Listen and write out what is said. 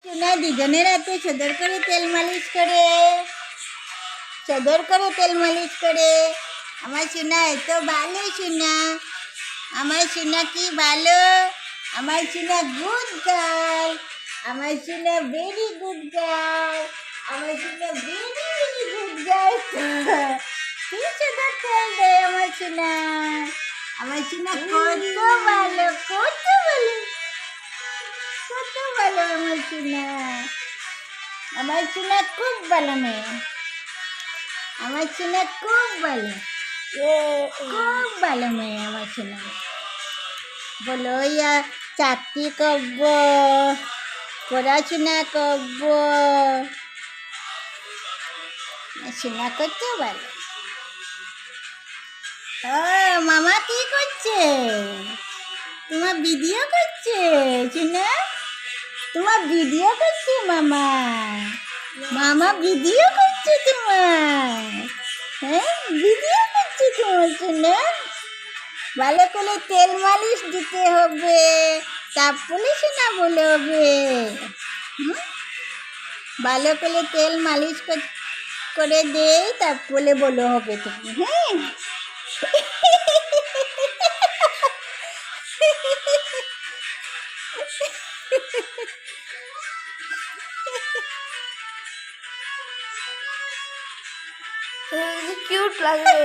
চুনা দুজনের হাতে সদর করে তেল মালিশ করে আমার সোনা এত ভালো সোনা, আমার সোনা কি ভালো, আমার সোনা গুড গার্ল, আমার সোনা ভেরি গুড গার্ল, আমার সোনা ভেরি গুড গার্ল। কি সদর তেল দেয় আমার সোনা কত ভালো, কত ভালো, কত ভালো আমার সোনা খুব ভালো মেয়ে, আমার সোনা খুব ভালো, খুব ভালো মেয়ে আমার সোনা। বলো ইয়া চাকরি করব, পড়াশোনা করব, সোনা কত ভালো। ও মামা কি করছে? তোমার ভিডিও করছে সোনা, তোমার ভিডিও করছে মামা, মামা ভিডিও করছে তোমার, হ্যাঁ ভিডিও করছে তোমার সোনা। ভালো করে তেল মালিশ দিতে হবে, তারপরে সোনা বলে হবে। ভালো করে তেল মালিশ করে দে, তারপরে বলে হবে তুমি, হ্যাঁ। কিউট লাগে।